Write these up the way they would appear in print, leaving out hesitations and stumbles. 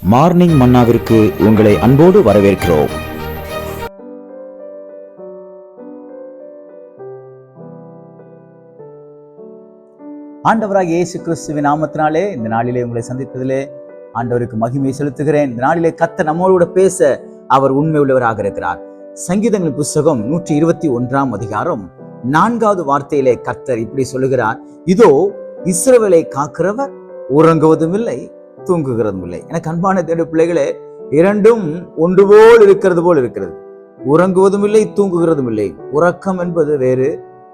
Morning மன்னாவிற்கு உங்களை அன்போடு வரவேற்கிறோம். ஆண்டவராக இயேசு கிறிஸ்துவின் நாமத்தினாலே இந்த நாளிலே உங்களை சந்தித்ததிலே ஆண்டவருக்கு மகிமை செலுத்துகிறேன். இந்த நாளிலே கர்த்தர் நம்மோடு பேச அவர் உண்மை உள்ளவராக இருக்கிறார். சங்கீதங்களின் புஸ்தகம் 121 அதிகாரம் 4வது வார்த்தையிலே கர்த்தர் இப்படி சொல்லுகிறார், இதோ இஸ்ரவேலை காக்கிறவர் உறங்குவதும் இல்லை தூங்குகிறதும் இல்லை. எனக்கு அன்பான தேவ பிள்ளைகளே, இரண்டும் ஒன்று போல் இருக்கிறது போல் இருக்கிறது. உறங்குவதும் இல்லை தூங்குகிறதும் இல்லை. உறக்கம் என்பது வேறு,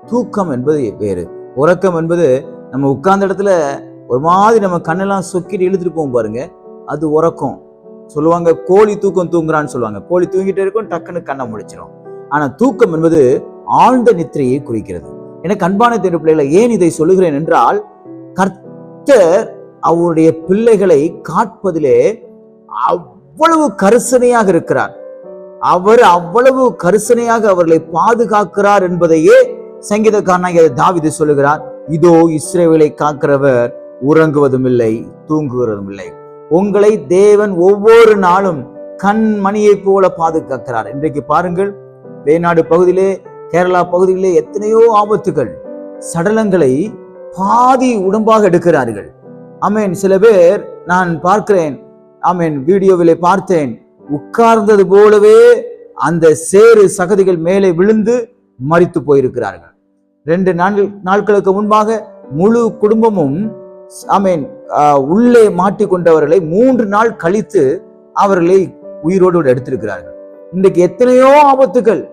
தூக்கம் என்பது வேறு. உறக்கம் என்பது நம்ம உட்கார்ந்த இடத்துல ஒரு மாதிரி நம்ம கண்ணெல்லாம் சொக்கிட்டு இழுத்துட்டு போகும் பாருங்க, அது உறக்கம். சொல்லுவாங்க கோழி தூக்கம் தூங்குறான்னு சொல்லுவாங்க. கோழி தூங்கிட்டே இருக்கும், டக்குன்னு கண்ணை முடிச்சிடும். ஆனா தூக்கம் என்பது ஆழ்ந்த நித்திரையை குறிக்கிறது. எனக்கு அன்பான தேவ பிள்ளைகளை, ஏன் இதை சொல்லுகிறேன் என்றால், கர்த்தர் அவருடைய பிள்ளைகளை காட்பதிலே அவ்வளவு கரிசனையாக இருக்கிறார். அவர் அவ்வளவு கரிசனையாக அவர்களை பாதுகாக்கிறார் என்பதையே சங்கீதக்காரனாகிய தாவீது சொல்லுகிறார். இதோ இஸ்ரவேலை காக்கிறவர் உறங்குவதும் இல்லை தூங்குகிறதும் இல்லை. உங்களை தேவன் ஒவ்வொரு நாளும் கண்மணியை போல பாதுகாக்கிறார். இன்றைக்கு பாருங்கள், வேநாடு பகுதியிலே, கேரளா பகுதியிலே எத்தனையோ ஆபத்துகள். சடலங்களை பாதி உடம்பாக எடுக்கிறார்கள். ஆமேன். சில பேர் நான் பார்க்கிறேன், ஆமேன், வீடியோவிலே பார்த்தேன், உட்கார்ந்தது போலவே அந்த சேறு சகதிகள் மேலே விழுந்து மரித்து போயிருக்கிறார்கள். 2 நாட்களுக்கு முன்பாக முழு குடும்பமும் ஆமேன் உள்ளே மாட்டிக்கொண்டவர்களை 3 நாள் கழித்து அவர்களை உயிரோடு எடுத்திருக்கிறார்கள். இன்றைக்கு எத்தனையோ ஆபத்துகள்.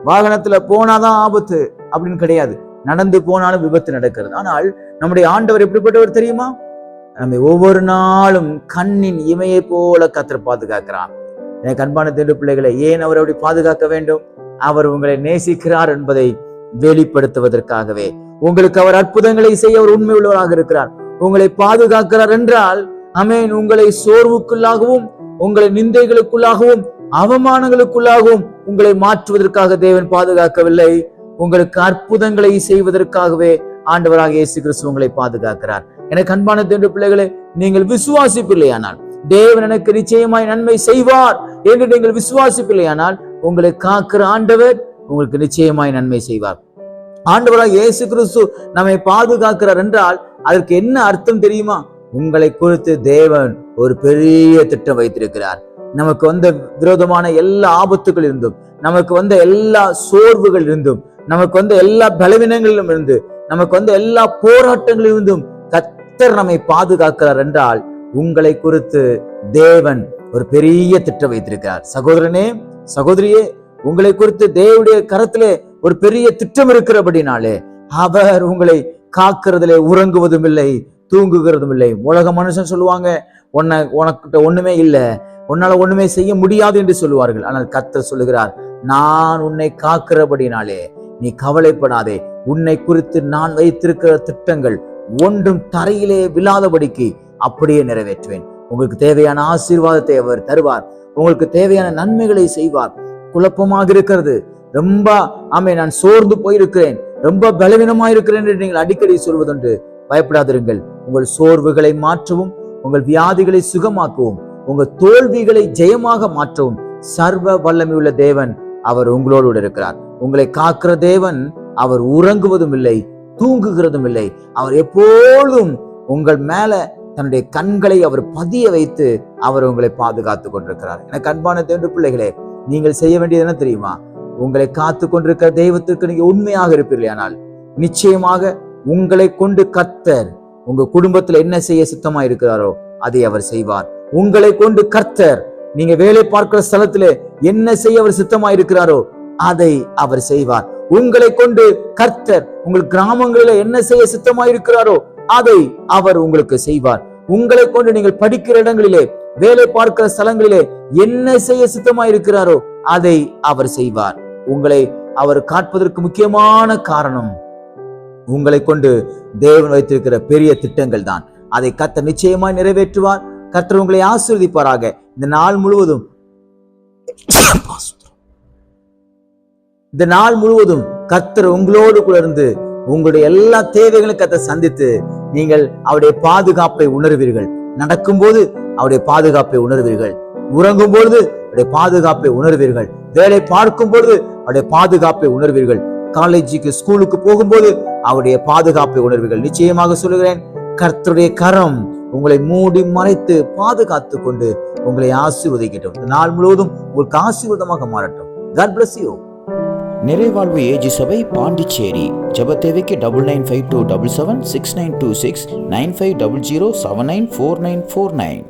வாகனத்துல போனாதான் ஆபத்து அப்படின்னு கிடையாது, நடந்து போனாலும் விபத்து நடக்கிறது. ஆனால் நம்முடைய ஆண்டவர் எப்படிப்பட்டவர் தெரியுமா? நம்ம ஒவ்வொரு நாளும் கண்ணின் இமையை போல கர்த்தர் பாதுகாக்கிறார். எனக்கு அன்பான தேவ பிள்ளைகளை, ஏன் அவர் அப்படி பாதுகாக்க வேண்டும்? அவர் உங்களை நேசிக்கிறார் என்பதை வெளிப்படுத்துவதற்காகவே. உங்களுக்கு அவர் அற்புதங்களை செய்ய அவர் உண்மை உள்ளவராக இருக்கிறார். உங்களை பாதுகாக்கிறார் என்றால், ஆமென், உங்களை சோர்வுக்குள்ளாகவும் உங்களை நிந்தைகளுக்குள்ளாகவும் அவமானங்களுக்குள்ளாகவும் உங்களை மாற்றுவதற்காக தேவன் பாதுகாக்கவில்லை. உங்களுக்கு அற்புதங்களை செய்வதற்காகவே ஆண்டவராக இயேசு கிறிஸ்து உங்களை பாதுகாக்கிறார். எனக்கு அன்பான தேவ பிள்ளைகளே, நீங்கள் விசுவாசிப்பில்லையானால் தேவன் எனக்கு நிச்சயமாய் நன்மை செய்வார் என்று நீங்கள் விசுவாசிப்பில்லையானால் உங்களை காக்கிற ஆண்டவர் உங்களுக்கு நிச்சயமாய் நன்மை செய்வார். ஆண்டவராக இயேசு கிறிஸ்து நம்மை பாதுகாக்கிறார் என்றால் அதற்கு என்ன அர்த்தம் தெரியுமா? உங்களை குறித்து தேவன் ஒரு பெரிய திட்டம் வைத்திருக்கிறார். நமக்கு வந்த விரோதமான எல்லா ஆபத்துகள் இருந்தும், நமக்கு வந்த எல்லா சோர்வுகள் இருந்தும், நமக்கு வந்த எல்லா பலவீனங்களிலும் இருந்து, நமக்கு வந்த எல்லா போராட்டங்களிலும் இருந்தும் கர்த்தர் நம்மை பாதுகாக்கிறார் என்றால் உங்களை குறித்து தேவன் ஒரு பெரிய திட்டம் வைத்திருக்கிறார். சகோதரனே, சகோதரியே, உங்களை குறித்து தேவனுடைய கரத்திலே ஒரு பெரிய திட்டம் இருக்கிறபடினாலே அவர் உங்களை காக்கிறதுல உறங்குவதும் இல்லை தூங்குகிறதும் இல்லை. உலக மனுஷன் சொல்லுவாங்க, உனக்கிட்ட ஒண்ணுமே இல்லை, உன்னால ஒண்ணுமே செய்ய முடியாது என்று சொல்லுவார்கள். ஆனால் கர்த்தர் சொல்லுகிறார், நான் உன்னை காக்கிறபடினாலே நீ கவலைப்படாதே. உன்னை குறித்து நான் வைத்திருக்கிற திட்டங்கள் ஒன்றும் தரையிலே விழாதபடிக்கு அப்படியே நிறைவேற்றுவேன். உங்களுக்கு தேவையான ஆசீர்வாதத்தை அவர் தருவார். உங்களுக்கு தேவையான நன்மைகளை செய்வார். குழப்பமாக இருக்கிறது, ரொம்ப நான் சோர்ந்து போயிருக்கிறேன், ரொம்ப பலவீனமாயிருக்கிறேன் என்று நீங்கள் அடிக்கடி சொல்வதுண்டு. பயப்படாதிருங்கள். உங்கள் சோர்வுகளை மாற்றவும், உங்கள் வியாதிகளை சுகமாக்கவும், உங்கள் தோல்விகளை ஜெயமாக மாற்றவும் சர்வ வல்லமையுள்ள தேவன் அவர் உங்களோடு இருக்கிறார். உங்களை காக்கிற தேவன் அவர் உறங்குவதும் இல்லை தூங்குகிறதும் இல்லை. அவர் எப்போதும் உங்கள் மேல தன்னுடைய கண்களை அவர் பதிய வைத்து அவர் உங்களை பாதுகாத்து கொண்டிருக்கிறார். எனக்கு அன்பான தேவ பிள்ளைகளே, நீங்கள் செய்ய வேண்டியது என்ன தெரியுமா? உங்களை காத்து கொண்டிருக்கிற தெய்வத்திற்கு நீங்க உண்மையாக இருப்பீர்களானால் நிச்சயமாக உங்களை கொண்டு கர்த்தர் உங்க குடும்பத்துல என்ன செய்ய சித்தமா இருக்கிறாரோ அதை அவர் செய்வார். உங்களை கொண்டு கர்த்தர் நீங்க வேலை பார்க்கிற ஸ்தலத்திலே என்ன செய்ய அவர் சித்தமா இருக்கிறாரோ அதை அவர் செய்வார். உங்களை கொண்டு கர்த்தர் உங்கள் கிராமங்களில என்ன செய்ய சித்தமா இருக்கிறாரோ அதை அவர் உங்களுக்கு செய்வார். உங்களை கொண்டு நீங்கள் படிக்கிற இடங்களிலே, வேலை பார்க்கிற ஸ்தலங்களிலே என்ன செய்ய சித்தமா இருக்கிறாரோ அதை அவர் செய்வார். உங்களை அவர் காட்பதற்கு முக்கியமான காரணம் உங்களை கொண்டு தேவன் வைத்திருக்கிற பெரிய திட்டங்கள் தான். அதை கர்த்தர் நிச்சயமாய் நிறைவேற்றுவார். கர்த்தர் உங்களை ஆசீர்வதிப்பாராக. இந்த நாள் முழுவதும் கர்த்தர் உங்களோடு கூட இருந்து உங்களுடைய எல்லா தேவைகளும் கர்த்தர் சந்தித்து நீங்கள் அவருடைய பாதுகாப்பை உணர்வீர்கள். நடக்கும்போது அவருடைய பாதுகாப்பை உணர்வீர்கள். உறங்கும் பொழுது அவருடைய பாதுகாப்பை உணர்வீர்கள். வேலை பார்க்கும் பொழுது அவருடைய பாதுகாப்பை உணர்வீர்கள். காலேஜுக்கு ஸ்கூலுக்கு போகும்போது அவருடைய பாதுகாப்பை உணர்வீர்கள். நிச்சயமாக சொல்லுகிறேன், கர்த்தருடைய கரம் உங்களை மூடி மறைத்து பாதுகாத்து கொண்டு உங்களை ஆசீர்வதிக்கட்டும். இந்த நாள் முழுவதும் உங்களுக்கு ஆசீர்வாதமாக மாறட்டும். God bless you. நிறைவாழ்வு ஏஜி சபை பாண்டிச்சேரி. ஜெப தேவைக்கு 9952776926 9500794949.